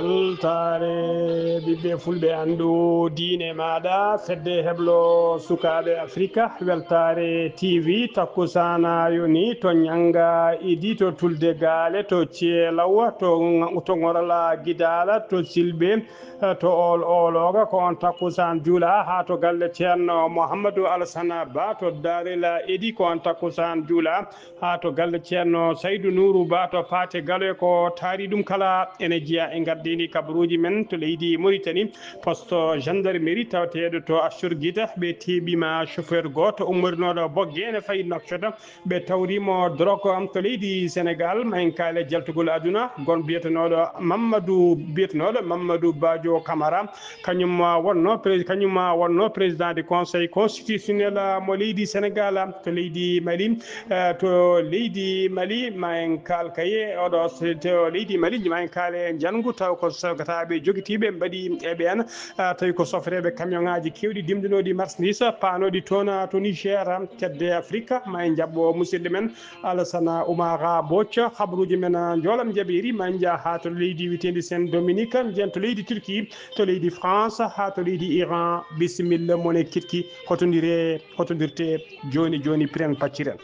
weltare ɓiɓɓe fulɓe andu diine maɗa fedde heblo sukaɓe africa weltare tv takkusana yoni to ñanga idi to tulde gaale to ceelaw to gorala guidala to silɓe to ologa ko on takkusan juula ha to galle ceerno mouhamadou alassana ba to darila idi ko on takkusan juula ha to galle ceerno saydou nourou ba to paate galoy ko taari ɗum kala ene jeeya e gardini kabaruji men to leydi Mauritanie poste gendarmerie tawateɗo to Assur Guita ɓe teeɓima chauffeur goto ummorinoɗo boggue ene fayi Nouakchott ɓe tawrimo drogue to leydi Sénégal ma en kaale jaltugol aduna gon biyetenoɗo Mamadou Badio Camara kañum wonno président du conseil constitutionnel mo leydi Sénégal to leydi Mali ma en kaal kaye oɗo to leydi Mali ma en kaale jangu taw ko sogataɓe joguitiɓe mbaɗi eɓe en tawi ko sofreɓe camion ngaji kewɗi dimdinoɗi marchandise panoɗi toon to Niger tedde Afrique ma en jabbo musidɗo men Alassana Oumara Bocca habaruji men joolam jaɓiri ma en jaa ha to leydi witedi Saint Dominique jen to leydi Turquie to leydi France ha to leydi Iran bisimilla mone kirki hotodirte joni piren pacciren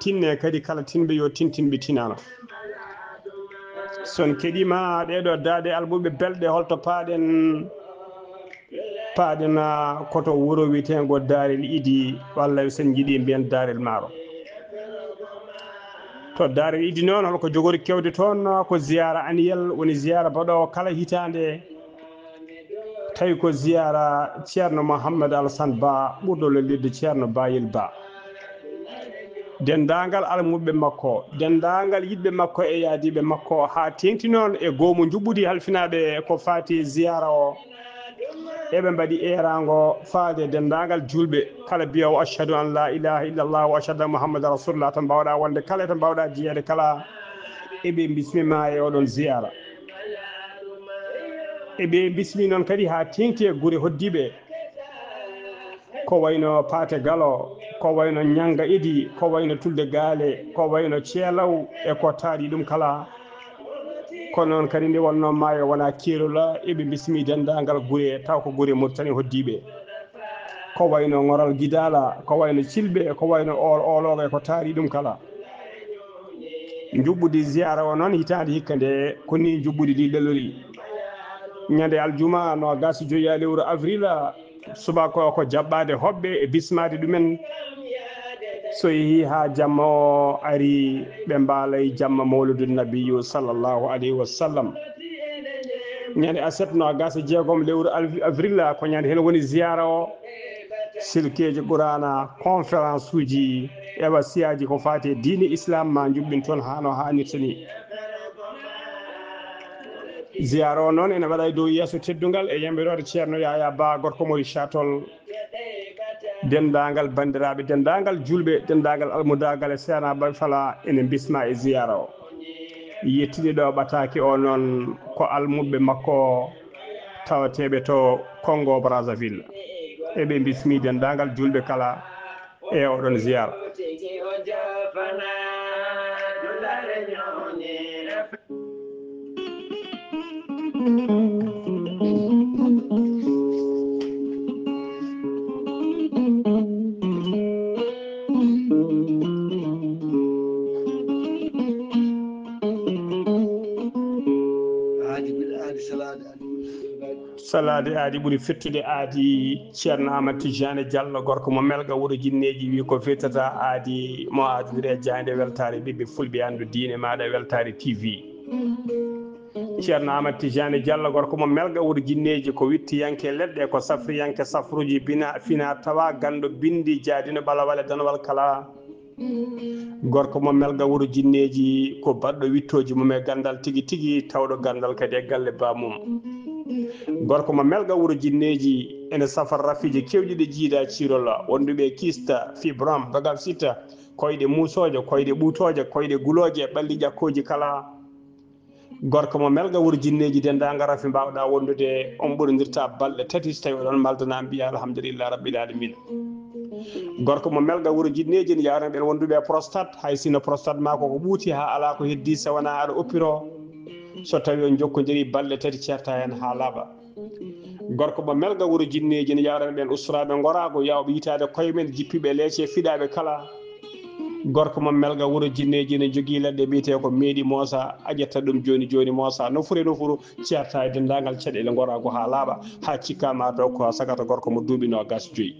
tinne kadi kala tinɓe yo tintinɓe tinano son keɗima ɗeɗo daade alɓuɓe belɗe holto paaɗen koto wuuro wiyetego Darel Idi walla sen jiiɗi mbiyen Darel Maaro to Darel Idi noon holko jogori kewde toon ko ziyara annuel woni ziyara mbaɗowo kala hitande tawi ko ziyara ceerno Mouhamadou Alassane Ba ɓurɗo lollirde ceerno Bayil Ba dendagal almuɓe makko dendagal yidɓe makko e yaadiɓe makko ha tengti noon e goomu juɓɓudi halfinaɓe ko fati ziyara o eɓe mbaɗi erago faade dendagal julɓe kala biyawo achhadu an la ilaha illallah wa achhadu anna mouhammadan rasulullah to mbawɗa wonde kala to mbawɗa jeyede kala eɓe bismima e oɗon ziyara eɓe bismi noon kadi ha tengti e guure hoddiɓe ko wayno Paate Galo ko wayno Ñanga Idi ko wayno Tulde Gaale ko wayno Ceelaw e ko taari ɗum kala ko noon kadi nde wonno maayo wona keerola eɓe bismi dendagal guure taw ko guure Mauritanie hoddiɓe ko wayno Ngoral Gidala ko wayno Cilɓe ko wayno ologa e ko taari ɗum kala juɓɓudi ziyara o noon hitande hikka nde ko ni juɓɓudi ndi lelori ñande aljuma no gasi joyi lewru avril subaka ko jaɓɓade hoɓɓe e bismade ɗumen so yeehi ha jamma o ari ɓe mbaalay jamma mawludu nabiyu sallllahu alayhi wa sallam ñande aset no gasa jeegom lewru avril ko ñande hen woni ziyara o silkeji qurana conférence uji e wasiyaji ko fati e diine islam ma juɓɓin toon ha no hannirta ni ziyara o noon ene waɗa dow yesso teddugal e yamɓirode ceerno Yaya Ba gorko mo Richard-Toll dendagal bandiraɓe dendagal julɓe dendagal almudagal e Seena Baye Fala ene bisma e ziyara o yettiɗi ɗo ɓataki o noon ko almuɓe makko tawateɓe to Congo Brazzaville eɓe bismi dendagal julɓe kala e oɗon ziyara salade aadi ɓuuri fettude aadi ceerno Amadou Tidiane Diallo gorko mo melga wuuro jinneji wi ko fettata aadi mo adodiri e jande weltare ɓiɓɓe fulɓe andu diine maɗa weltare TV ceerno Amadou Tidiane Diallo gorko mo melga wuro jinneji ko wittiyanke leɗɗe ko safriyanke safruji bina fina tawa gando bindi jaadino balawale danwal kala gorko mo melga wuro jinneji ko baɗɗo wittoji mum e gandal tigi tigi tawɗo gandal kadi e galle bamum gorko mo melga wuro jinneji ene safar rafiji kewɗi ɗe jiida cirola wonduɓe kista fibram bagal sita koyɗe musoje koyɗe ɓuutoje koyɗe guloje ɓalli ƴakkoji kala gorko mo melga wuro jinneji dendaga rafi mbawɗa wondude on ɓurodirta balɗe tati so tawi oɗon maldana mbiya alhamdulillah rabbil alamin gorko mo melga wuro jinneji ne yawna ɓen wonduɓe prostate hay sino prostate ma koko ɓuuti ha ala ko heddi so wona aɗa oppiro so tawi on jokkodiri balɗe tati certa hen ha laaɓa gorko mo melga wuro jinneji ne yawna ɓen usturaɓe gorago yawɓe yitade koyemen jippiɓe leece fiɗaɓe kala gorko mo melga wuro jinneji ne jogui leɗɗe mbiyete ko meeɗi moosa a ƴetta ɗum joni joni moosa nofuru nofuru certa e dendagal caɗele gorago ha laaɓa ha cikkama taw ko sagata gorko mo duuɓi nogas joyyi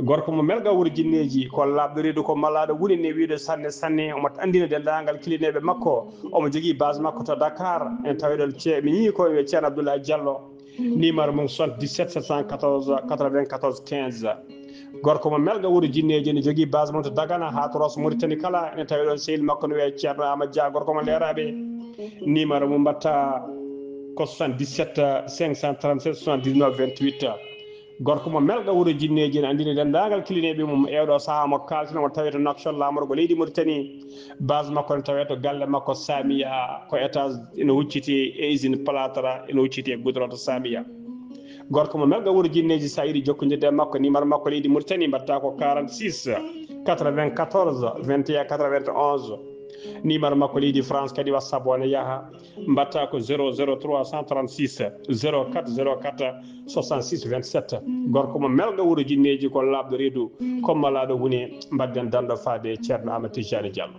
gorko mo melga wuro jinneji ko labɗo reedu ko malaɗo woni ne wiide sanne sanne omo andina dendagal kilineɓe makko omo jogui base makko to Dakar en tawiɗon mi yii ko wiye ceerno Abdoulaye Diallo numéro mum 77 714 94 15 gorko mo melga wuro jinneji ne jogui base mum to Dagana ha to Rosso Mauritanie kala ene tawiɗon sehil makko no wiye ceerno Amadou Dia gorko mo leraɓe numéro mum mbatta ko 77 537 79 28 gorko mo melga wuro jinneji ne andini dendagal kilineɓe mum ewɗo saaha mo kaltino mo tawi to Nouakchott lamorgo leydi Mauritanie base makko ne tawe to galle makko Samia ko étage ene hucciti e usine Platra ene hucciti e goudron to Samia gorko mo melga wuro jinneji sa yiiɗi jokkodirde makko numéro makko leydi Mauritanie mbatta ko 46 94 21 91 numéro makko leydi France kadi WhatsApp o ne yaaha mbatta ko 00336 0404 66 27 gorko mo melga wuro jinneji ko labɗo reedu kommalaɗo woni mbadden dando faade ceerno Amadou Tidiane Diallo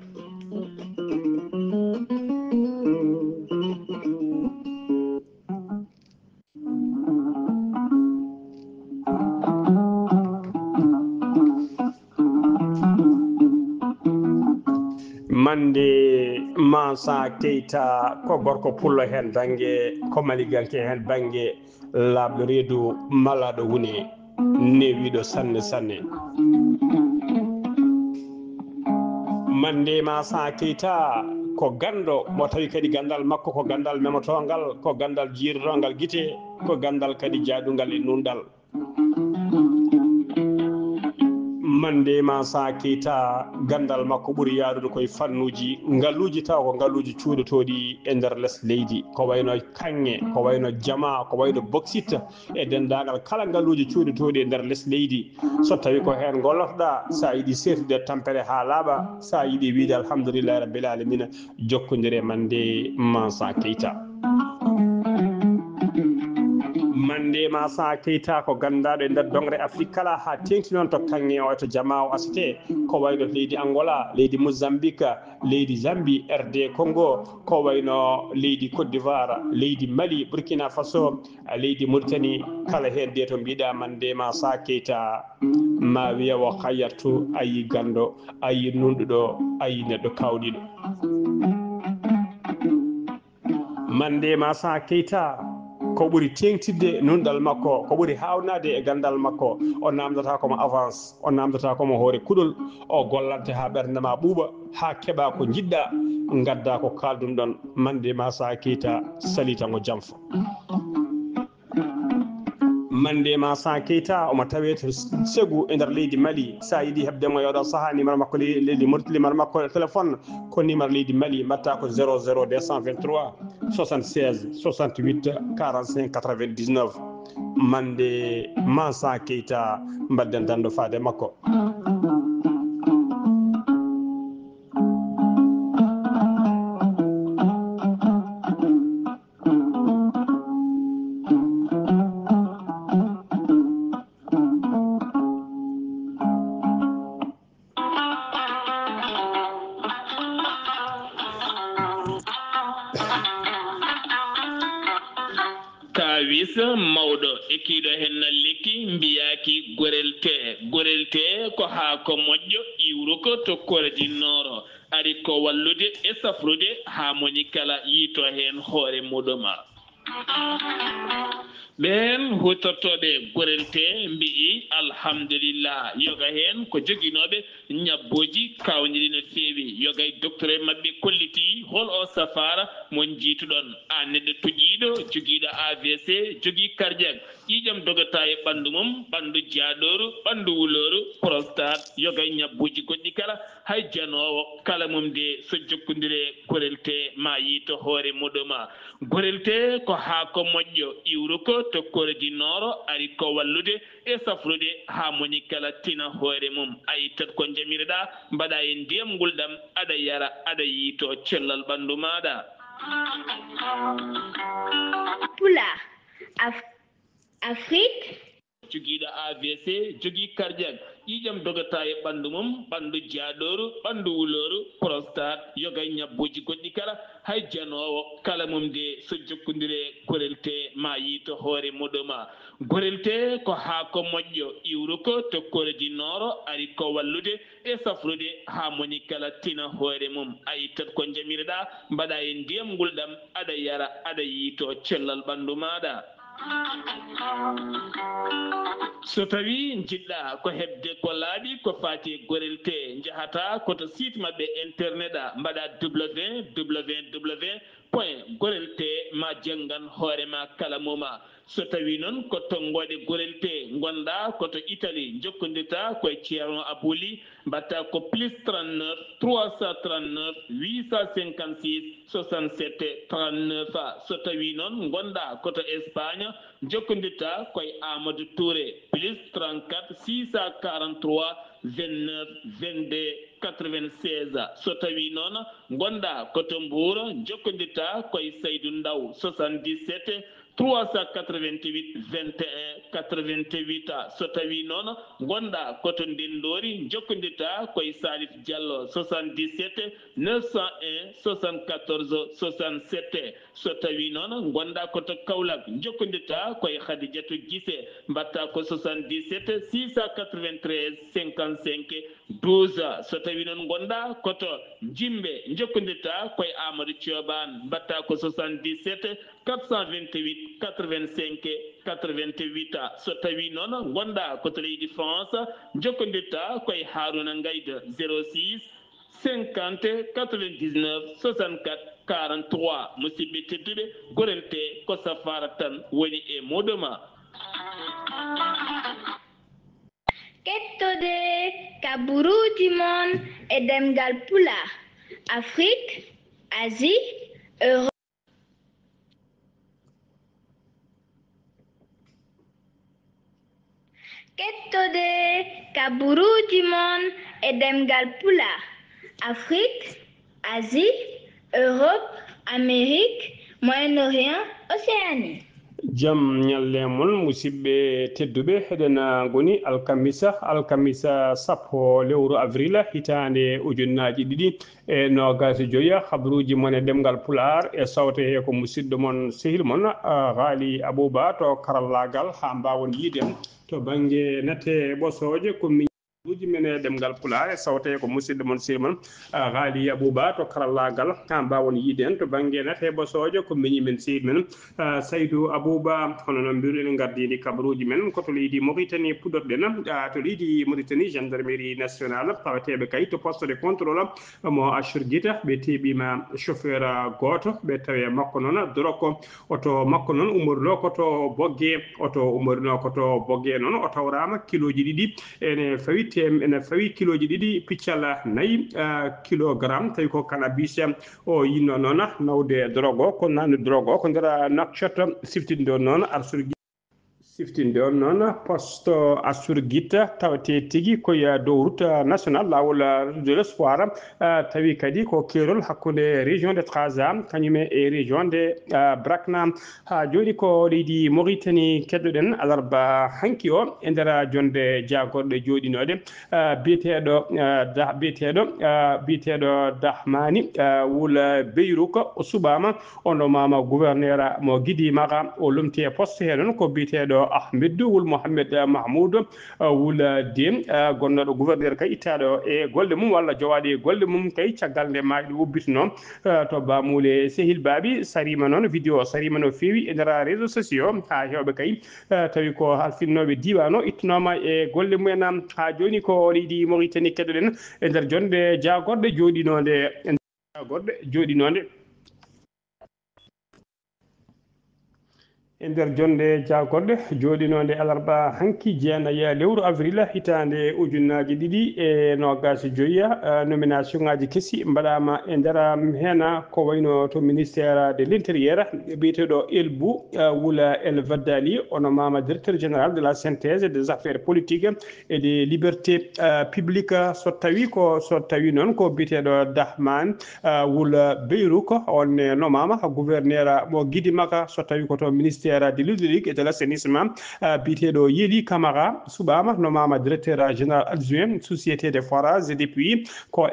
mande Mansa Keita ko gorko pullo hen banggue ko maliganke hen banggue labɗo reedu malaɗo woni newiɗo sanne sanne mande Mansa Keita ko gando mo tawi kadi gandal makko ko gandal memotogal ko gandal jiirotogal guite ko gandal kadi jaadugal e nundal mande Mansa Keita gandal makko ɓuuri yaarude koye fannuji ngalluji taw ko ngalluji cuuɗotoɗi e nder less leydi ko wayno kanŋe ko wayno jama ko wayno bauxite e dendagal kala ngalluji cuuɗotoɗi e nder less leydi so tawi ko hen gollotoɗa sa yiiɗi sertude tampere ha laaɓa sa yiiɗi wiide alhamdulillahi rabbil alamina jokkodire mande Mansa Keita mande Mansa Keita ko gandaɗo e nder dongre Afrique kala ha tengti noon to kanŋe o to jama o asete ko wayno leydi Angola leydi Mozambique leydi Zambie RD Congo ko wayno leydi Côte d'Ivoire leydi Mali Burkina Faso leydi Mauritanie kala hen de to mbiɗa mande Mansa Keita ma wiya o hayyattu ayi gando ayi nunɗuɗo ayi neɗɗo kawɗiɗo mande Mansa Keita ko ɓuri tengtidde nunɗal makko ko ɓuri hawnade e gandal makko o namdata komo avance o namdata komo hoore kuɗol o gollante ha ɓerde ma ɓuuɓa ha keeɓa ko jiɗɗa gadda ko kaldum ɗon mande Mansa Keita salitango jamfa mande Mansa Keita omo tawe to Ségou e nder leydi Mali sa yiiɗi hebdemo yoɗo saaha numéro makko leydi numéro makko téléphone ko numéro leydi Mali mbatta ko 00 223 76 68 45 99 mande Mansa Keita mbadden dando faade makko mawɗo ekkiɗo hen lekki mbiyaki gorel te ko ha ko moƴƴo iwru ko to kordi noro ari ko wallude e safrude ha moni kala yito hen hoore muɗuma ɓen hutortoɓe gorelte mbi'i alhamdulillah yoga hen ko joguinoɓe ñabboji kawniɗi no feewi yoga e docteur e mabɓe kolliti hol o safara mon jiituɗon an neɗɗo toƴiɗo joguiɗo AVC jogui cardiaque ƴiƴam dogata e ɓandu mum ɓandu jaaɗoru ɓandu wuloru prostate yoga e ñabbuji goɗɗi kala hay janowo kala mum de so jokkodire gorelte ma yiito hoore muɗuma gorelte ko haako moƴƴo iwru ko to kordi nooro ari ko wallude e safrude ha moni kala tina hoore mum a yittat ko jamireɗa mbaɗa e ndiyam ngulɗam aɗa yara aɗa yiito cellal ɓandu maɗa Pula Afrique joguiɗo AVC jogui cardiaque ƴiƴam dogata e ɓandu mum ɓandu jaaɗoru ɓandu wuloru prostate yoga e ñabbuji goɗɗi kala hay janowo kala mum de so jokkodire gorelte ma yiito hoore muɗuma gorelte ko haako moƴƴo iwru ko to kordi nooro ari ko wallude e safrude ha moni kala tina hoore mum a yittat ko jamireɗa mbaɗa e ndiyam ngulɗam aɗa yara aɗa yiito cellal ɓandu maɗa so tawi jiɗɗa ko hebde ko laaɓi ko fati gorelte jahata koto site mabɓe internet a mbaɗa www.gorelte ma janggan hoorema kala muma so tawi noon ko tonggode gorelte gonɗa koto Italie jokkodirta koye ceerno Abouli mbatta ko plus 39 339 856 67 39 so tawi noon gonɗa koto Espagne jokkodirta koye Amadou Touré plus 34 643 29 22 96 so tawi noon gonɗa koto Mbour jokkodirta koye Saydou Ndaw 77 388 21 88 so tawi noon gonɗa koto Ndendori jokkodirta koye Salif Diallo 77 901 74 67 so tawi noon gonɗa koto Kaolack jokkodirta koye Khadidiatou Guissé mbatta ko 77 693 55 12 so tawi noon gonɗa koto Jimbe jokkodirta koye Amadou Thioban mbatta ko 77 428 85 88 so tawi noon gonɗa koto leydi France jokkodirta koye Harouna Ngayda 06 50 99 64 43 musidɓe tedduɓe gorelte ko safara tan woni e muɗuma kettode kaburuji mon e demgal pula Afrique Asie Europe kettode kaburuji mon e demgal pula Afrique Asie Europe Amérique Moyen-Orient Océanie jam ñalle mon musidɓe tedduɓe heɗen goni alkamisa sappo lewru avril hitande ujunnaji ɗiɗi e nogas joya habaruji mon e ɗemgal pular e sawte he ko musidɗo mon sehil mon Ghali Abouba to karallagal ha mbawon yiiden to banggue natte ɓosoje ko uji men e ɗemgal pular e sawte ko musidɗo mon sehil mon Ghali Abouba to karallagal ha mbawon yiiden to banggue natte ɓosoje ko miñi men sehil men Saydou Abouba hono noon mbiruɗen gardidi kabaruji men koto leydi Mauritanie puɗorɗen to leydi Mauritanie gendarmerie nationale tawateɓe kay to poste de contrôle mo Achir Guita ɓe teɓima chauffeur goto ɓe tawi makko noon doroko oto makko noon umorno koto bogge noon o tawrama kiloji ɗiɗi ene fawi kiloji ɗiɗi piccal 4 kilogramme tawi ko cannabis o yinno noon nawde drogue o ko nande drogue o ko nder nakchat siftinde on noon siftinde on noon poste Assur Guita tawate tigi koye dow route national lawol de l'espoir tawi kadi ko kerol hakkude région de Trarza kañum e région de Brakna ha joni ko leydi Mauritanie keddoɗen alarba hanki o e nder jonde jagorɗe joɗinode biyeteɗo Dahmani wula Beyrouka o suɓama ono mama gouverneur mo Guidi Maga o lomti e poste he noon ko biyeteɗo Ahmed wul Mohamed Mahmoud wul Dem gonnoɗo gouverneur kay ittaɗo e golle mum walla jowaɗi e golle mum kay caggal nde maayi ɗo ubbitino to bamule Sehil Babi sarima noon vidéo sarima no feewi e nder réseaux sociaux ha hewɓe kay tawi ko halfinnoɓe diwan o ittanoma e golle mumen ha joni ko leydi Mauritanie keɗoɗen e nder jonde jagorɗe joɗinode e nder jonde jagorɗe joɗinode alarba hanki jeenaya lewru avril hitande ujunnaji ɗiɗi e nogas joyiya nomination ngaji kessi mbaɗama e nder hena ko wayno to ministére de l'intérieur biyeteɗo Elbou Wula El Vaddali ono mama directeur général de la synthèse des affaires politiques et des libertés publiques so tawi noon ko biyeteɗo Dahman Wula Beyrouk on no mama gouverneur mo Guidimaka so tawi ko to ministére de l'hydraulique et de l'assainissement biteɗo Yeli Camara suɓama no mama directeur général adjoint société des forages et des puits ko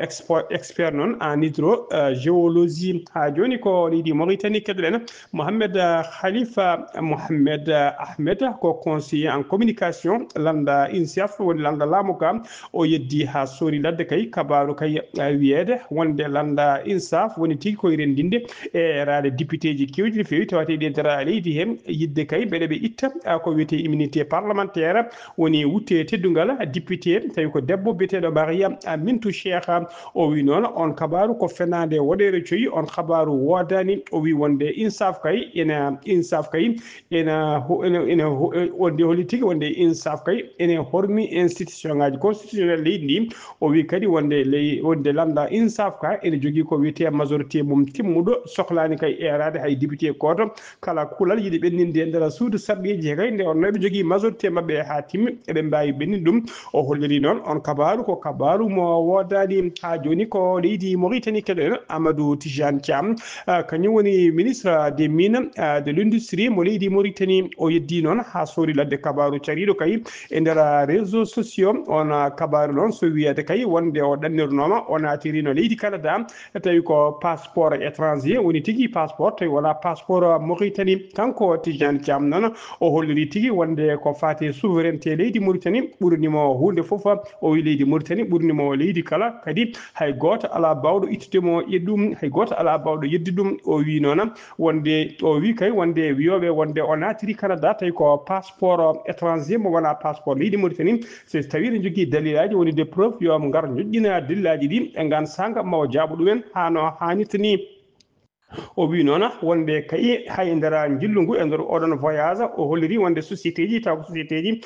expert non en hydrogéologie ha joni ko leydi Mauritanie keɗoɗen Mohamed Khalifa Mohamed Ahmed ko conseiller en communication landa INSAF woni landa laamu ka o yeddi ha sori ladde kay kabaru kay wiyede wonde landa INSAF woni tigui koye rendinde e raade député ji kewji no fewi tawateɗi e nder leydi hen yidde kay beɗe ɓe itta ko wiyete immunité parlementaire woni wutte teddugal député tawi ko debbo biyeteɗo Mariam Mintou Cheikh o wi noon on kabaru ko fenade woɗere coyi on kabaru wodani o wi wonde INSAF kay ene wonde holi tigui wonde INSAF kay ene hormi institution ngaji constitutionnel leydi ndi o wi kadi wonde landa INSAF ka ene jogui ko wiyete majorité mum timmuɗo sohlani kay erade hay député koto kala kulal yiɗi ɓenninde e nder suudu sarɗiji he kay nde on noɓe jogui majorité mabɓe ha timmi eɓe mbawi ɓennide ɗum o holliri noon on kabaru ko kabaru mo wodani ha joni ko leydi Mauritanie keɗoɗen Amadou Tijane Thiam kañum woni ministre des mines de l'industrie mo leydi Mauritanie o yeddi noon ha sori ladde kabaru cariɗo kay e nder réseaux sociaux on kabaru noon so wiyete kay wonde o ɗannirnoma o natirino leydi Canada tawi ko passeport étranger woni tigui passeport tawi wona passeport Mauritanie kanko Tijane Thiam noon o holliri tigui wonde ko fati souveraineté leydi Mauritanie ɓurnimo hunde foof o wi leydi Mauritanie ɓurnimo leydi kala kadi hay goto ala bawɗo ittudemo ɗum hay goto ala bawɗo yeddi ɗum o wi noon wonde o wi kay wonde wiyoɓe wonde o natiri Canada tawi ko passeport étranger mo wona passeport leydi Mauritanie so tawi ne jogui dalilaji woni de preuve yo ngar joƴƴina dalilaji ɗi e gan sanga mawo jaaɓo ɗumen ha no hannirta ni o wi noon wonde kay hay nder jillu ngu e nder oɗon voyage o holliri wonde société ji taw ko société ji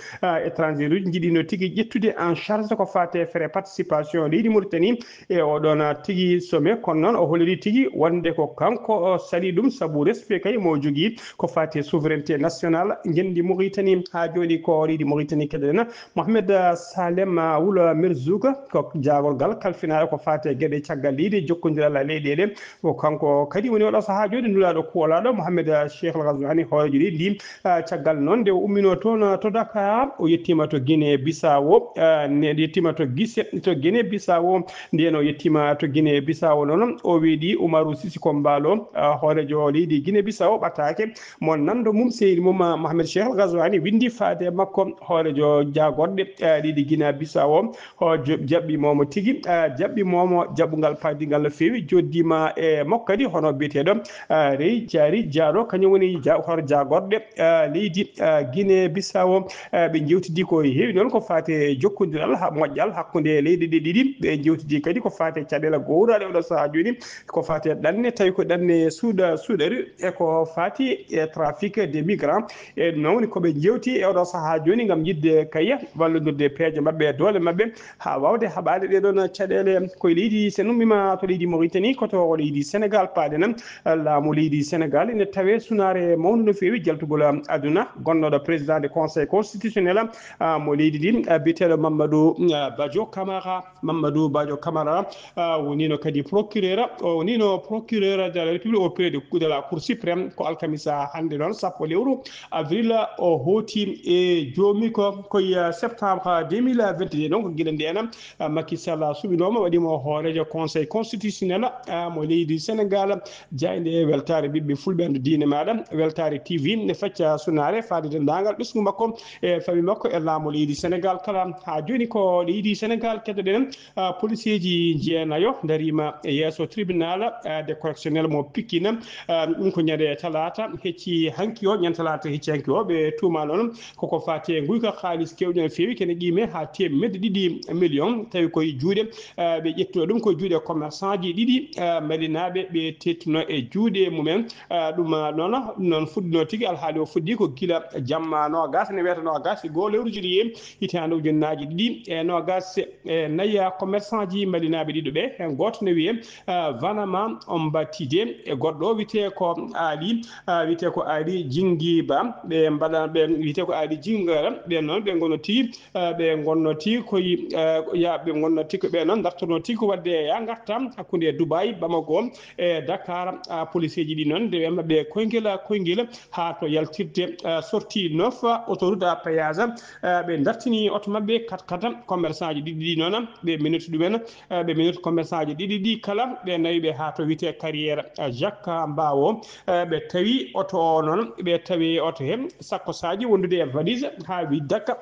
étranger uji jiiɗino tigui ƴettude en charge ko fate frais participation leydi Mauritanie e oɗon tigui sommet kono noon o holliri tigui wonde ko kanko sali ɗum saabu respect kay mo jogui ko fate souveraineté nationale jendi Mauritanie ha joni ko leydi Mauritanie keɗen Mohamed Salem Wula Merzoug ko jagorgal kalfinaɗo ko fate gueɗe caggal leydi jokkodiral leyɗele ko kanko kadi woni oɗo saaha joni nulaɗo kuwolaɗo Mohamed Cheikh Al Ghazouani horejo ɗi caggal noon nde o ummino toon to Dakar o yettima to Guinée Bissau yettima to Guinée Bissau nden o yettima to Guinée Bissau noon o wiiɗi Oumarou Sissoko Mbalo horejo leydi Guinée Bissau ɓattake mo nando mum seydi mum Mohamed Cheikh Al Ghazouani windi faade makko horejo jagorɗe leydi Guinée Bissau o jaɓɓimomo tigui jaɓɓimomo jaɓɓugal paadigal no fewi joddima e makko kadi hono biyeteɗo Rey Diary Diallo kañum woni hoto jagorɗe leydi Guinée Bissau ɓe jewtidi ko heewi noon ko fate jokkodiral moƴƴal hakkude leydi ɗe ɗiɗi ɓe jewtidi kadi ko fate caɗele gowraɗe oɗo saaha joni ko fate ɗanne tawi ko ɗanne suuɗari e ko fati e trafic des migrants e ɗum noon woni koɓe jewti e oɗo saaha joni gam yidde kaya wallodirde peeje mabɓe doole mabɓe ha wawde haɓade ɗeɗon caɗele koye leydi sen ummima to leydi Mauritanie koto leydi Sénégal paaɗe nan laamu leydi Sénégal ene tawe sunare mawnu no fewi jaltugol aduna gonnoɗo président du conseil constitutionnel mo leydi ɗi biyeteɗo Mamadou Badio Camara wonino kadi procureur o wonino procureur de la république auprès de la cour suprême ko alkamisa hande noon sappo lewru avril o hooti e joomi koye septembre 2022 donc guila ndena Macky Sall suɓinoma waɗimo hoorejo conseil constitutionnel mo leydi Sénégal jayde weltare bibbe fulbe and diine maada weltare TV ne facca sunare faade dendangal bismu makko e fami makko e laamo leydi Sénégal kala ha joni ko leydi Sénégal keddoden police ji jeenayo darima yeso tribunal de correctionnel mo Pikine dum ko nyade talata hecci hanki o nyan talata hecci hanki o be tuma non koko faati nguyka xaalis kewden fewi kene qime ha temedde didi million tawi koye juude be ƴetto dum ko juude commerçant ji didi malinabe be tettuno e juude mumen dum non fuddino tigi alhaali o fuddi ko gila jamma no gas ne weta no gas go lewru juliye hitande ujunnaji didi e no gas naya commerçant ji malinabe dido be hen goto ne wiye vanama on batide e goddo wite ko ali jingiba be mbada be wite ko ali jingara be non be gonnoti koy ya be gonnoti ko be non dartono ti ko wadde ya gartam hakkunde Dubai Bamako e Dakar police ji di non de mabbe koyngela ha to yaltirde sortie 9 autoroute à péage be dartini auto mabbe kat commerçant ji di non be minute dumen be minute commerçant ji di kala be nayi be ha to wite carrière Jacques Mbawo be tawi auto non be tawi auto hem sakko saji wondude e valise ha wi daka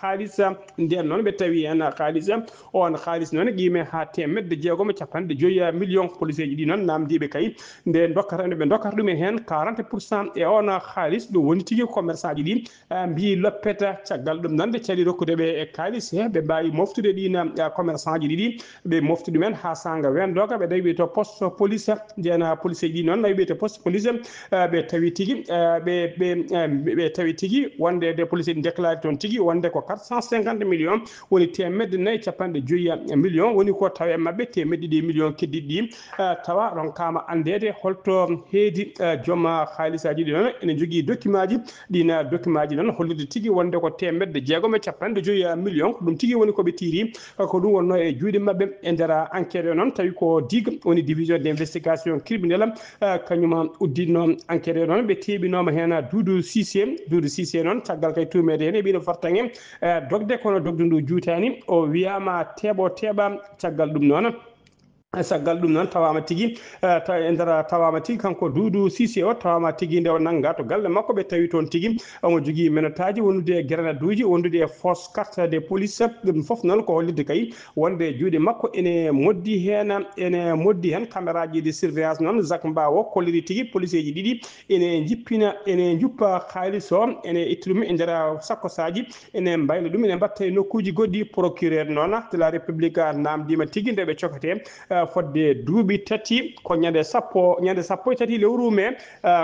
khalisa nden non be tawi en khalisa on khalis non gime ha temedde jeegom capande joya million police ji di non namdibe kay nden dokkata be dokkata dum hen 40% e on khalis do woni tigi commerçant ji di bi loppeta ciagal dum nande ciali rokkude be e khalis he be bayi moftude dina commerçant ji di be moftude men ha sanga wen doga be dawi to poste police dena police ji non nayi be to poste police be tawi tigi be tawi tigi wonde de police déclaré ton tigi wonde ko 450 millions woni temedde nay capande joya million woni ko tawe mabbe temedde di million keddidi tawa ron kama andede holto heedi joma khalisaji non ene jogi document ji non hollude tigi wonde ko temedde jeegom capande joya million dum tigi woni ko be tiri ko dum wonno e juude mabbe e ndera enquête non tawi ko dig woni division d'investigation criminelle kanyuma uddino enquête non be tebinoma hena Doudou Cissé non tagal kay tumede hen e bido fartange dogde kono dogdu juutani o wiyama teba tagal dum non sagal dum non tawama tigi taw endara tawama tigi kanko Doudou Cissé o tawama tigi nde nanga to galle makko be tawi ton tigi omo jogi menotaji wondude grenaduji wondude force carte de police dum fof non ko hollide kay wonde juude makko ene moddi hen cameraji de surveillance non Jacques Mbawo kolliri tigi police ji didi ene juppa khaliso ene ittumi endara sakkosaji ene mbaylo dum ene batta nokkuji goddi procureur non de la république namdima tigi nde be cokate fodde duubi tati ko nyande sappo e tati lewru me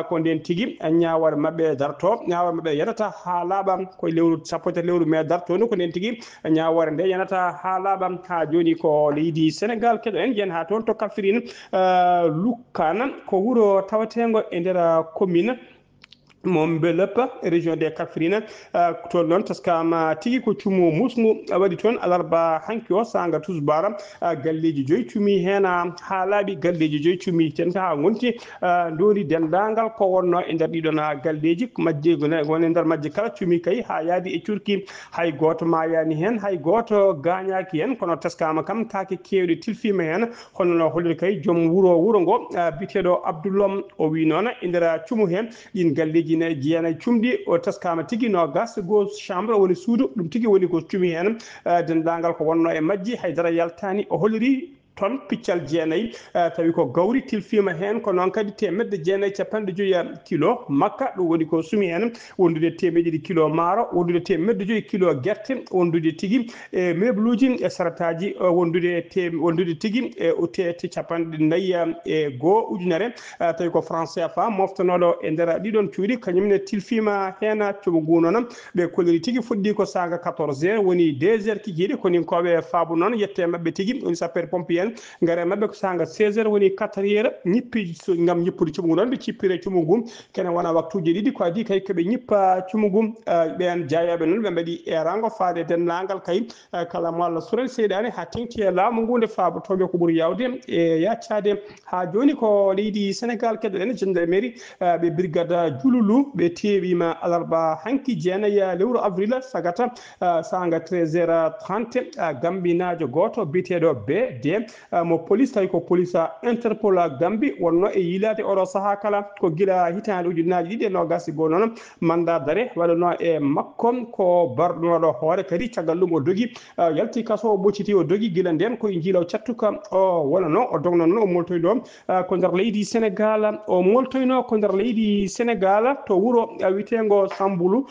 ko den tigi nyaawar mabbe darto nyaawar mabbe yanata ha laabam ko lewru sappo e tati lewru me darto no ko den tigi nyaawar nde yanata ha laabam ha joni ko leydi Sénégal kedo en yen ha ton to Kaffrine Lukana ko wuro tawatengo e ndera commune Mombelapa région de Kaffrine to non taskama tigi ko cumu musmu wadi ton alarba hanki o sanga tusbara galleji joy cumi hena halabi galleji joy cumi ten ha gonti doni dendangal ko wonno e der didona galleji majje gona woni der majje kala cumi kay ha yaadi e curki hay goto ma yani hen hay goto gañaki hen kono taskama kam taake kewde tilfima hen hono no holli kay jom wuro ngo bitedo Abdoulom o wi nona indira cumu hen din galleji ne jiyana cumdi o taskama tigi no gas go chambre woni suudu dum tigi woni ko cumi hen dendangal ko wonno e majji haydara yaltani o holliri ton piccal jeenayi tawi ko gawri tilfima hen ko non kadi temedde jeenayi capande joya kilo makka do woni ko sumi hen wondude temedde kilo maaro wondude temedde joyi kilo gerte wondude tigi e mebluji e sarataji wondude tigi e otete capande nayya e go ujunere tawi ko français fa moftanodo e ndera didon cuudi kanyumne tilfima hen to gunono be koliri tigi fuddi ko saga 14h woni 2h kikidi koni ko be faabu non yette mabbe tigi on sapeur pompier ngare mabbe ko sanga 16h woni 4h nyippi ngam nyippude cumu non be cippire cumu gum kene wana waktuje didi ko adi kay kebe nyippa cumu gum be en jaayabe non be mbadi e rango faade den langal kay kala malla surel seedane ha tinki la mo ngunde faabo tobe ko buri yawde e yaccade ha joni ko leydi Sénégal kedde en gendarmerie be brigade jululu be tewima alarba hanki jeenaya lewru avril sagata sanga 13h30 gambinajo goto bitedo be de mo police tawi ko police Interpol Gambie wonno e yilade oɗo saha kala ko gila hitande ujunaji ɗiɗi e nogas go noon mandat d'arrêt waɗano e makko ko barɗoɗo hoore kadi caggal ɗum o dogi yalti kaso o ɓocciti o dogi gila nden koye jiilaw cattuka o wona noon o dogno noon o moltoyɗo ko nder leydi Sénégal o moltoyno ko nder leydi Sénégal to wuuro witengo Sambulu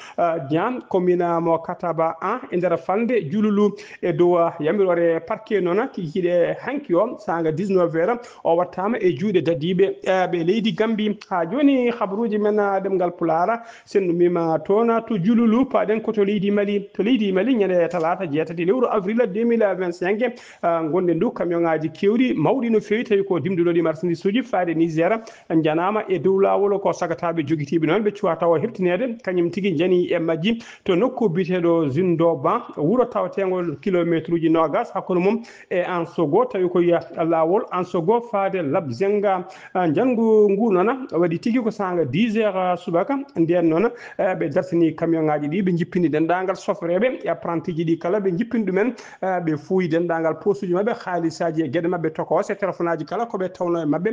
Diam commune mo Kataba an e nder falde Jululu e dow yamirore parquet noon hiiɗe hanki o sanga 19 heures o wattama e juuɗe dadiɓe ɓe leydi Gambie ha joni habaruji men ɗemgal Pulara sen ɗumima toon to Jululu paɗen koto leydi Mali ñande talata jeetati lewru avril 2025 gonde ndu camion ngaji kewɗi mawɗi no fewi tawi ko dimduɗoɗi marchandise uji faade Niger janama e dow lawol ko sagataɓe joguitiɓe noon ɓe cuwa taw hebtinede kañum tigui jani e majji to nokku biteɗo Zindoban wuuro tawatego kilométre uji nogas hakkude mum e Ansogo tawi ko yiya lawol Ansogo faade Labzenga janggo ngu noon waɗi tigui ko sanga 10 heures subaka nden noon ɓe dartini camion ngaji ɗi ɓe jippini dendagal sofreɓe e apprenti ji ɗi kala ɓe jippini ɗumen ɓe fuuyi dendagal poste uji mabɓe haalisaji e gueɗe mabɓe tokose téléphone aji kala koɓe tawno e mabɓe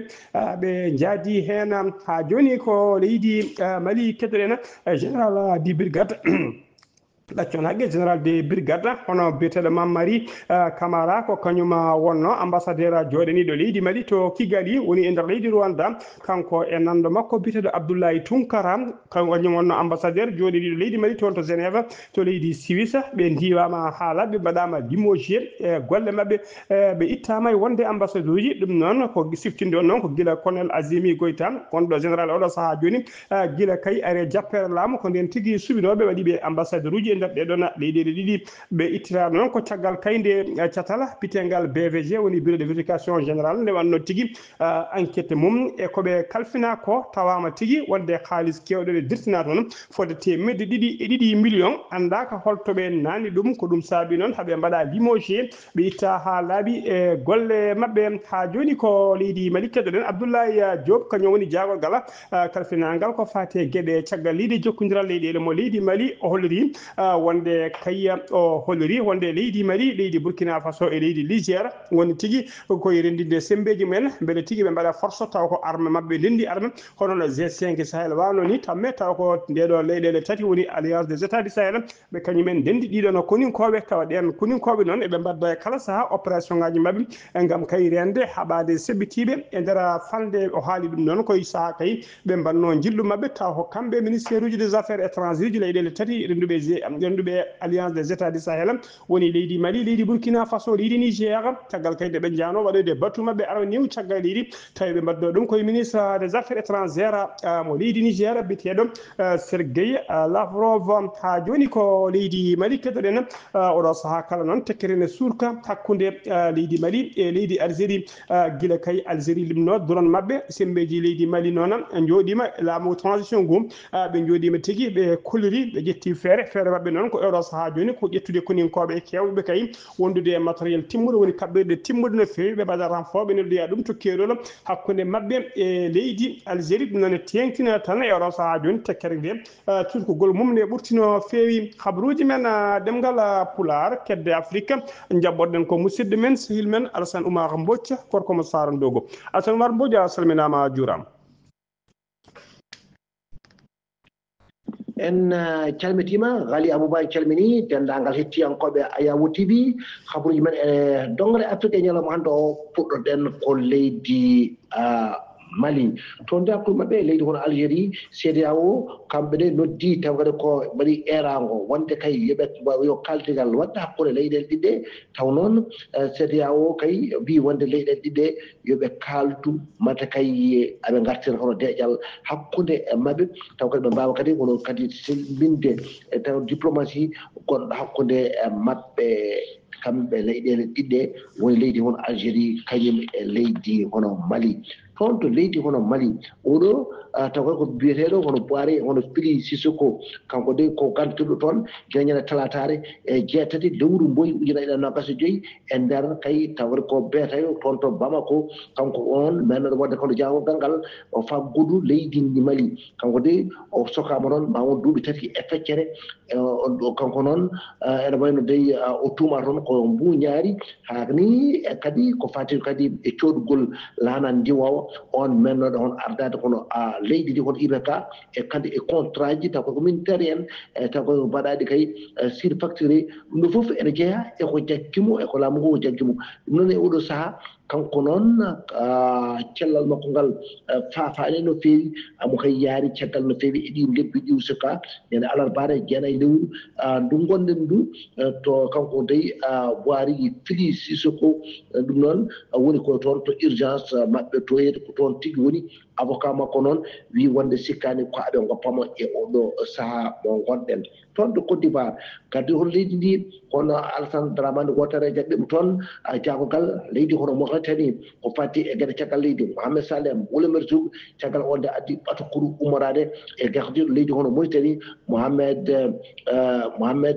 ɓe jaadi hen ha joni ko leydi Mali keddoɗen général di brigade ɗaccon haqqe général de brigade hono biyeteɗo Mamari Camara ko kañum wonno ambassadeur joɗaniɗo leydi Mali to Kigali woni e nder leydi Rwanda kanko e nando makko biyeteɗo Abdoulaye Tunkara kañum wonno ambassadeur joɗaniɗo leydi Mali toon to Genève to leydi Suisse ɓe ndiwama haala ɓe mbaɗama limogé e golle mabɓe ɓe ittama e wonde ambassadeur uji ɗum noon ko siftinde on noon ko guila colonel Azimi Goïta wonɗo général oɗo saaha joni guila kay are jappere laamu ko nden tigui suɓinoɓe waɗiɓe ambassadeur uji nder ɗeɗon leyɗeɗe ɗiɗi ɓe ittiraɗo noon ko caggal kayde catala bitegal BVG woni bureau de vérification générale nde wanno tigui enquête mum e koɓe kalfina ko tawama tigui wonde haalis kewɗo ɓe dirtina toon fodde temedde ɗiɗi e ɗiɗi million andaka holtoɓe nani ɗum ko ɗum saabi noon haaɓe mbaɗa limogé ɓe itta ha laaɓi e golle mabɓe ha joni ko leydi Mali keddoɗen Abdoulaye Diop kañum woni jagorgal kalfinagal ko fate gueɗe caggal leydi jokkodiral leyɗele mo leydi Mali o holliri wonde kayya o holliri wonde leydi Mali leydi Burkina Faso e leydi Niger woni tigui koye rendinde sembeji mumen beele tigui ɓe mbaɗa force taw ko arme mabɓe lendi arme hono no G5 Sahel wano ni tamme taw ko ndeɗo leyɗele tati woni alliance des états du Sahel ɓe kañumen dendi ɗiɗon koninkoɓe tawaɗen koninkoɓe noon eɓe mbadda e kala saaha opération ngaji mabɓe gam kay rende haɓade sebbitiɓe e nder falde o haali ɗum noon koye saaha kay ɓe mbanno jillu mabɓe taw ko kamɓe ministére uji des affaires étrangères uji leyɗele tati renduɓe alliance des états du Sahel woni leydi Mali leydi Burkina Faso leydi Niger caggal kayde ɓe jano waɗoyde battu mabɓe ara niw caggal leydi tawi ɓe mbaddo ɗum koye ministre des affaires étrangères mo leydi Niger biteɗo Sergueï Lavrov ha joni ko leydi Mali keddoɗen oɗo saaha kala noon tekkerene surka hakkude leydi Mali e leydi Algérie guila kay Algérie limno doron mabɓe sembeji leydi Mali noon jooɗima laamu transition gum ɓe jooɗima tigui ɓe kolliri ɓe ƴetti feere mabɓe noon ko euro saaha joni ko ƴettude koninkoɓe kewɓe kay wondude e matériel timmuɗo woni kaɓɓirɗe timmuɗe no fewi ɓe mbaɗa renfort ɓe noddoya ɗum to keerol hakkude mabɓe e leydi Algérie ɗum noon e tengtina tan euro saaha joni tekkere nde turkugol mum nde ɓurtino fewi habaruji men ɗemgal Pular kedde Afrique jabboɗen ko musidɗo men sehil men Alassane Oumar Mbodj korko mo Sara Ndogo Alassane Oumar Mbodj a salminama juurama en calmitima Ghali Abouba calmini dendagal hettiyankoɓe Ayawu TV habaruji men e dongre Afrique e ñalawma hande o puɗɗoɗen ko leydi Mali to nde hakkude mabɓe leydi hono Algérie CEDEAO kamɓe ɗe noddi taw kadi ko mbaɗi erago wonde kay yoɓe yo kaltigal wadde hakkude leyɗele ɗiɗɗe taw noon CEDEAO kay wi wonde leyɗele ɗiɗɗe yoɓe kaldu mata kay aɓe gartira hono deƴal hakkude e mabɓe taw kadi ɓe mbawa kadi hono kadi silminde taw diplomatie gonɗo hakkude e mabɓe kamɓe leyɗele ɗiɗɗe woni leydi hono Algérie kañum e leydi hono Mali toon to leydi hono Mali oɗo tawa ko biyeteɗo hono Boire hono Fili Sissoko kanko de ko gantuɗo toon geñana talatare e jeetati lewru mboyi ujunere ɗiɗi nogas e joyyi e nder kay tawre ko beetayo toon to Bamako kanko on mennoɗo wadde kono jaagogal ngal o faggudu leydi ndi Mali kanko de o sokama noon ma won duuɓi tati e feccere kanko noon ene wayno dey o tuuma toon ko mbuñaari haani kadi ko fati kadi e coɗugol laanan ndiwowo on mennoɗo on ardade kono leydi ndi kono IBK e kadi e contrat ji taw ko militaire en taw ko mbaɗaɗi kay surfacturé ɗum ɗo fof ene jeeya eko jaggimo eko laamu ngu jaggimo ɗum noon e oɗo saaha kanko noon cellal makko ngal faafaani no feewi amo kay yaari caggal no feewi e ɗi lebbi ɗi suka ñande alarbaare jeenayi lewru ndu gonɗen ndu to kanko dey Boiri Fili Sissoko ɗum noon woni ko toon to urgence maɓɓe toyede ko toon tigi woni avocat makko noon wi wonde sikkani ko aɓe goppamo e oɗo saaha mo gonɗen toon to Côte d'Ivoire kadi hono leydi ndi hono Alassane Dramane Ouattara jaɓɓimo toon jaagogal leydi hono Mauritanie ko fatti e gueɗe caggal leydi Mohamed Salem Woulemar Sow caggal onde addi ɓatukuru ummorade e gardiɗo leydi hono Mauritanie Mohamed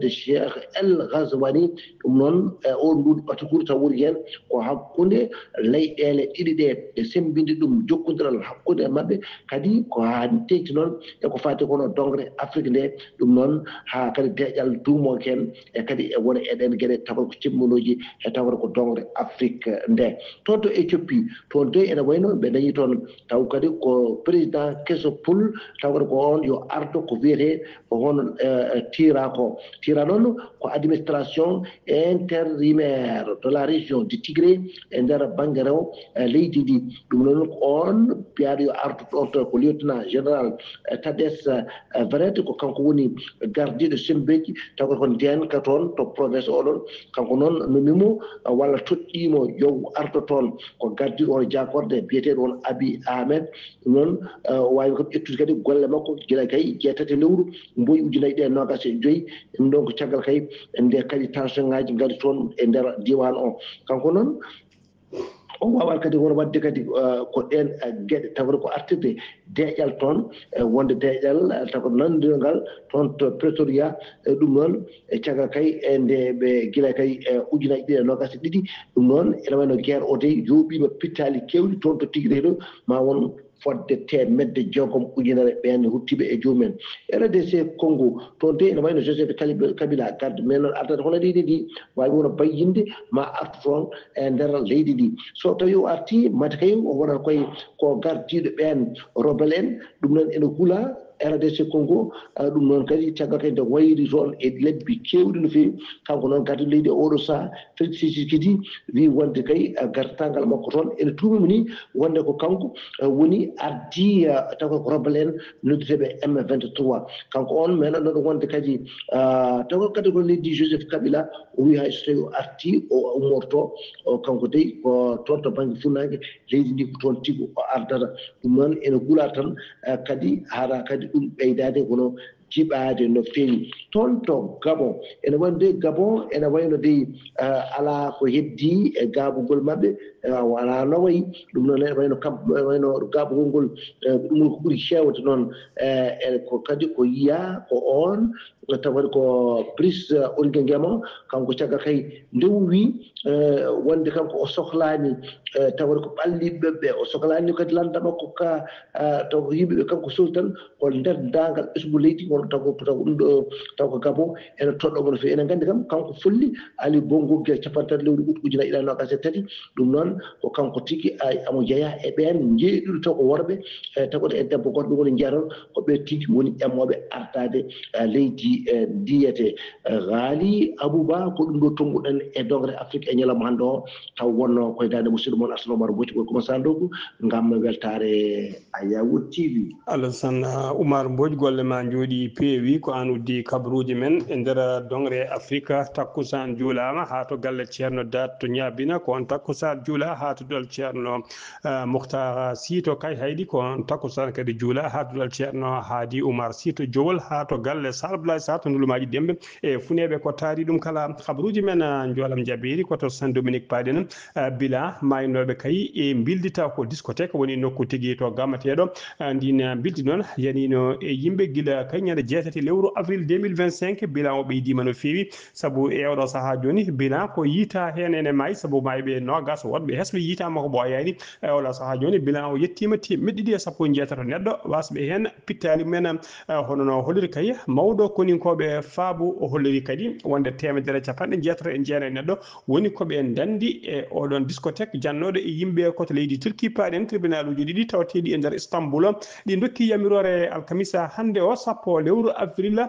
Cheikh El Ghazouani ɗum noon on nduɗo ɓatukuru taw woni hen ko hakkude leyɗele ɗiɗi ɗe e sembinde ɗum jokkodiral hakkude mabɓe kadi ko hani teyti noon eko fati kono dongre Afrique nde ɗum noon ha kadi deƴal duumo ken e kadi e wona eɗen gueɗe tawa ko cimmuloji e tawata ko dongre Afrique nde toon to Éthiopie toon de ene wayno ɓe dañi toon taw kadi ko président Kesopul tawata ko on yo ardo ko wiyete hono tira noon ko administration intérimaire de la région du Tigré e nder banggue rew leydi ndi ɗum noon on piyaɗo yo ardu ɗon to ko lieutenant général Tades Verete ko kanko woni gardiɗo sembeji taw ko ndenka toon to province oɗon kanko noon nomimo walla toɗɗimo yo ardo toon ko gardiɗo on jakorde biyeteɗo on Abiy Ahmed ɗum noon o wawi kam ƴettude kadi golle makko guila kay jeetati lewru mboyi ujunnayi ɗe nogas e joyyi ɗum ɗon ko caggal kay nde kadi tension ngaji ngari toon e nder diwan o kanko noon on wawa kadi wono wadde kadi ko ɗen gueɗe tawde ko artirde deƴal toon wonde deƴal taw nandigal toon to Pretoria ɗum noon e caggal kay e nde ɓe guila kay ujunaji ɗiɗi e nogas e ɗiɗi ɗum noon ene wayno guerre o de yooɓima pittali kewɗi toon to Tigre ɗo ma won fodde temedde jeegom ujunere ɓen huttiɓe e jomumen RDC Congo toon de ene wayno Joseph Kabila garde mais noon ardata hono leydi ndi wawi wono bayyinde ma artu toon e nder leydi ndi so tawi o arti mata kay o wonata koye ko gardiɗo ɓen rebelle en ɗum noon ene huula RDC Congo ɗum noon kadi caggal kadi nde wayri toon e lebbi kewɗi no fewi kanko noon gardiɗo leydi oɗo saaha Félix Tshisekedi wi wonde kay gartagal makko toon ene tuumimo ni wonde ko kanko woni ardi taw ko rebelle en nodduteɓe M23 kanko on meɗanɗo wonde kadi taw kadi ko leydi Joseph Kabila o wi hay so tawi o arti o ummorto kanko dey ko toon to banggue funnague leydi ndi ko toon tigui o ardata ɗum noon ene huula tan kadi haɗa kadi ɗum ɓeydade kono jiɓade no fewi toon to Gabon ene wonde Gabon ene wayno dey ala ko heddi e gabugol mabɓe wala no wayi ɗum noon ene wayno wayno gabugol ngol ɗum ko ɓuuri hewde noon ko kadi ko yiya ko on tawat ko Brice Oligui Nguema kanko caggal kay ndewwi wonde kanko o sohlani tawat ko ɓalliɓeɓe o sohlani kadi landa makko ka taw ko yimɓeɓe kanko sohli tan ko nder dagal ɓesgu leydi won taw ɗum ɗo taw ko Gabon ene toɗɗomo no fewi enen gandi kam kanko folli ali bongo guel capantati lewru août ujunnaje ɗiɗi nogas e tati ɗum noon ko kanko tigui amo jeeya e ɓen jeeɗiɗo taw ko worɓe tawde e debbo goɗɗo woni jeeya toon ko ɓe tigui woni ƴammoɓe ardade leydi ndiyete Ghali Abouba ko ɗum ɗo tonguɗen e dogre Afrique e ñalawma hande o taw wonno koye dande musidɗo moon Arsano Oumar Boti koye Coumba Sandogu gam weltare Ayawood TV. Alassane Oumar Mbodj golle ma jooɗi peewi ko an uddi kabaruji men e nder dongre afrique takkusan juulama ha to galle ceerno dat to ñabina ko on takkusan juula ha to dol ceerno mouhtar sito kay haydi ko on takkusan kadi juula ha to dol ceerno haadi oumar sito jowol ha to galle salblay sa to ndulumaji dembe e funeɓe ko taari ɗum kala kabaruji men joolam jabiri koto Saint Dominique Paden bila maynoɓe kay e bildita ko discothèque woni nokku tigui to gammateɗo ndin bildi noon yanino e yimɓe guila kay ñande 7 lewru avril 2025 bilan o ɓeydima no fewi saabu e oɗo saaha joni bilan ko yiita hen ene maayi saabu mayɓe nogas woɗɓe hesɓe yiitama ko ɓooyani e oɗo saaha joni bilan o yettima temedde ɗiɗi e sappo e jeetato neɗɗo wasɓe hen pittali men hono no holliri kay mawɗo koninkoɓe faabu o holliri kadi wonde temedere capanɗe jeetato e jeenayyi neɗɗo woni koɓe dandi e oɗon discothèque jannoɗo e yimɓe koto leydi Turquie paɗen tribunal uji ɗiɗi tawateɗi e nder Istanbul ɗi dokki yamirore alkamisa hande o sappo lewru avril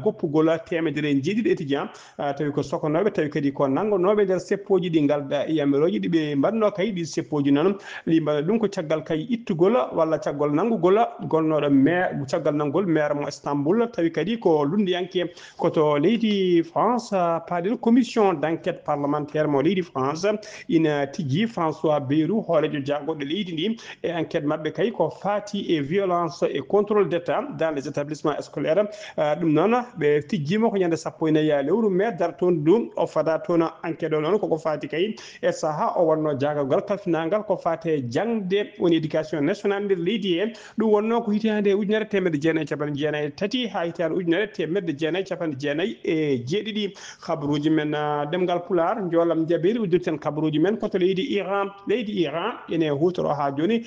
goppugol temedere jeeɗiɗi étudiant tawi ko sokonoɓe tawi kadi ko nangonoɓe nder seppoji ɗi galda e yamiroji ɗiɓe mbanno kay ɗi seppoji noon ɗi mbaɗa ɗum ko caggal kay ittugol walla caggal nangugol gonnoɗo maire caggal nanggol maire mo Istanbul tawi kadi ko lundiyanke koto leydi France paɗel commission d' enquête parlementaire mo leydi France ina tijji François Bayrou hoolejo jagoɗo leydi ndi e enquête mabɓe kay ko fati e violence et contrôle d'état dans les établissements scolaires ɗum noon ɓe tijjima ko ñande sappo e nayyi lewru mai dar toon ɗum o fada toon enquête o noon koko fati kay e saaha o wonno jagagal kalfinagal ko fate jangde woni éducation nationale nder leydi he ɗum wonno ko hitande ujunere temedde jeenayyi capanɗe jeenayyi tati ha hitande ujunere temedde jeenayyi capanɗe jeenayyi e jeeɗiɗi kabaruji men demgal pular joolam jabiri uddirten kabaruji men koto leydi Iran ene hutoro ha joni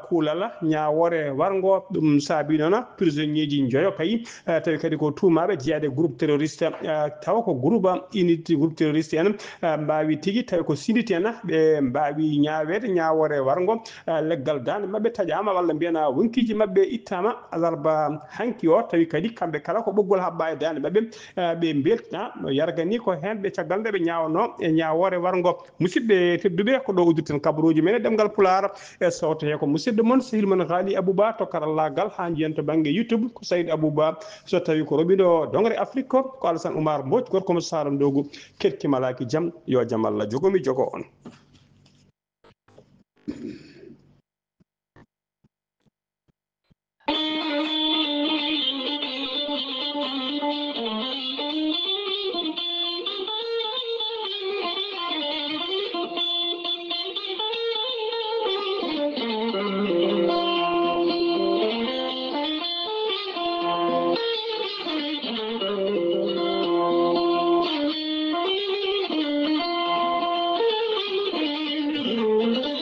kuulal ñawore wargo ɗum saabi noon prisonnier ji joyo kay tawi kadi ko tumaɓe jeeyade groupe terroriste tawa ko groupe unité groupe terroriste en mbawi tigui tawi ko sinditi en ɓe mbawi ñawede ñawore wargo leggal dande mabɓe taƴama walla mbiyana wonkiji mabɓe ittama alarba hanki o tawi kadi kamɓe kala ko ɓoggol habba e dande mabɓe ɓe beltina no yargani ko hen ɓe caggal nde ɓe ñawno e ñawore wargo musidɓe tedduɓe ko ɗo uddirten kabaruji men e ɗemgal pular e sawto he ko musidɗo moon sehil moon Ghali Abouba to karallagal ha jiyen to banggue YouTube ko Saydou Abouba so tawi ko roɓiɗo dongre Afrique ko Alassane Oumar Mbodj gorko mo Sara Ndogu kettimalaki jaam yo jaam Allah jogomi jogo on.